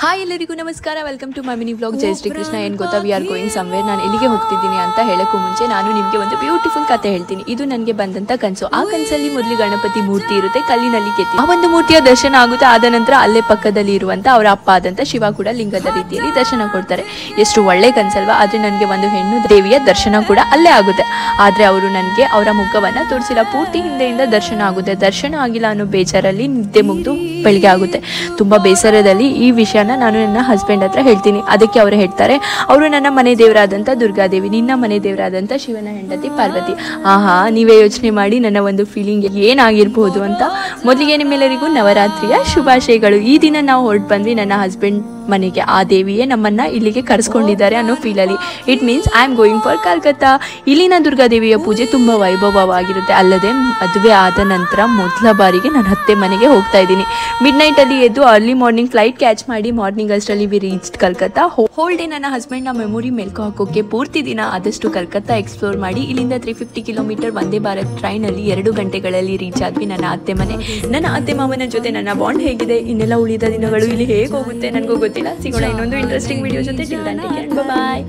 Hi ಎಲ್ಲರಿಗೂ ನಮಸ್ಕಾರ, welcome to my mini vlog. ಜೈ ಶ್ರೀ ಕೃಷ್ಣ. ಏನು ಗೊತ್ತಾ, ವಿ ಆರ್ ಗೋಯಿಂಗ್ ಸಮ್ವೇರ್. ನಾನು ಎಲ್ಲಿಗೆ ಹೋಗ್ತಿದ್ದೀನಿ ಅಂತ ಹೇಳೋಕ್ಕೂ ಮುಂಚೆ ನಾನು ನಿಮಗೆ ಒಂದು ಬ್ಯೂಟಿಫುಲ್ ಕತೆ ಹೇಳ್ತೀನಿ. ಇದು ನನಗೆ ಬಂದಂಥ ಕನಸು. ಆ ಕನಸಲ್ಲಿ ಮೊದಲು ಗಣಪತಿ ಮೂರ್ತಿ ಇರುತ್ತೆ, ಕಲ್ಲಿನಲ್ಲಿ ಕೆತ್ತಿ. ಆ ಒಂದು ಮೂರ್ತಿಯ ದರ್ಶನ ಆಗುತ್ತೆ. ಆದ ನಂತರ ಅಲ್ಲೇ ಪಕ್ಕದಲ್ಲಿ ಇರುವಂಥ ಅವರ ಅಪ್ಪ ಆದಂಥ ಶಿವ ಕೂಡ ಲಿಂಗದ ರೀತಿಯಲ್ಲಿ ದರ್ಶನ ಕೊಡ್ತಾರೆ. ಎಷ್ಟು ಒಳ್ಳೆ ಕನಸಲ್ವಾ. ಆದರೆ ನನಗೆ ಒಂದು ಹೆಣ್ಣು ದೇವಿಯ ದರ್ಶನ ಕೂಡ ಅಲ್ಲೇ ಆಗುತ್ತೆ. ಆದರೆ ಅವರು ನನಗೆ ಅವರ ಮುಖವನ್ನು ತೋರಿಸಿಲ್ಲ. ಪೂರ್ತಿ ಹಿಂದೆಯಿಂದ ದರ್ಶನ ಆಗುತ್ತೆ. ದರ್ಶನ ಆಗಿಲ್ಲ ಅನ್ನೋ ಬೇಜಾರಲ್ಲಿ ನಿದ್ದೆ ಮುಗಿದು ಬೆಳಿಗ್ಗೆ ಆಗುತ್ತೆ. ತುಂಬ ಬೇಸರದಲ್ಲಿ ಈ ವಿಷಯನ ನಾನು ನನ್ನ ಹಸ್ಬೆಂಡ್ ಹತ್ರ ಹೇಳ್ತೀನಿ. ಅದಕ್ಕೆ ಅವರು ಹೇಳ್ತಾರೆ, ಅವರು ನನ್ನ ಮನೆ ದೇವರಾದಂಥ ದುರ್ಗಾದೇವಿ, ನಿನ್ನ ಮನೆ ದೇವರಾದಂಥ ಶಿವನ ಹೆಂಡತಿ ಪಾರ್ವತಿ. ಆಹಾ, ನೀವೇ ಯೋಚನೆ ಮಾಡಿ ನನ್ನ ಒಂದು ಫೀಲಿಂಗ್ ಏನಾಗಿರ್ಬೋದು ಅಂತ. ಮೊದಲಿಗೆ ನಿಮ್ಮೆಲ್ಲರಿಗೂ ನವರಾತ್ರಿಯ ಶುಭಾಶಯಗಳು. ಈ ದಿನ ನಾವು ಹೊರಟು ಬಂದ್ವಿ ನನ್ನ ಹಸ್ಬೆಂಡ್ ಮನೆಗೆ. ಆ ದೇವಿಯೇ ನಮ್ಮನ್ನ ಇಲ್ಲಿಗೆ ಕರೆಸ್ಕೊಂಡಿದ್ದಾರೆ ಅನ್ನೋ ಫೀಲಲ್ಲಿ. It means I am going for Calcutta. ಇಲ್ಲಿನ ದುರ್ಗಾದೇವಿಯ ಪೂಜೆ ತುಂಬ ವೈಭವವಾಗಿರುತ್ತೆ. ಅಲ್ಲದೆ ಮದುವೆ ಆದ ನಂತರ ಮೊದಲ ಬಾರಿಗೆ ನನ್ನ ಅತ್ತೆ ಮನೆಗೆ ಹೋಗ್ತಾ ಇದ್ದೀನಿ. ಮಿಡ್ ನೈಟಲ್ಲಿ ಎದ್ದು ಅರ್ಲಿ ಮಾರ್ನಿಂಗ್ ಫ್ಲೈಟ್ ಕ್ಯಾಚ್ ಮಾಡಿ ಮಾರ್ನಿಂಗ್ ಅಷ್ಟರಲ್ಲಿ V reached Calcutta. Whole day ನನ್ನ ಹಸ್ಬೆಂಡ್ನ ಮೆಮೊರಿ ಮೆಲ್ಕು ಹಾಕೋಕೆ ಪೂರ್ತಿ ದಿನ ಆದಷ್ಟು ಕಲ್ಕತ್ತಾ ಎಕ್ಸ್ಪ್ಲೋರ್ ಮಾಡಿ ಇಲ್ಲಿಂದ 350 ಕಿಲೋಮೀಟರ್ ವಂದೇ ಭಾರತ್ ಟ್ರೈನಲ್ಲಿ 2 ಗಂಟೆಗಳಲ್ಲಿ ರೀಚ್ ಆದ್ವಿ ನನ್ನ ಅತ್ತೆ ಮನೆ. ನನ್ನ ಅತ್ತೆ ಮಾವನ ಜೊತೆ ನನ್ನ ಬಾಂಡ್ ಹೇಗಿದೆ, ಇನ್ನೆಲ್ಲ ಉಳಿದ ದಿನಗಳು ಇಲ್ಲಿ ಹೇಗೆ ಹೋಗುತ್ತೆ ನನಗೂ ಗೊತ್ತಿಲ್ಲ. ಸಿಗೋಣ ಇನ್ನೊಂದು ಇಂಟ್ರೆಸ್ಟಿಂಗ್ ವಿಡಿಯೋ ಜೊತೆ. ಟಿಲ್ ದೆನ್ ಟೇಕ್ ಕೇರ್, ಬಾಯ್.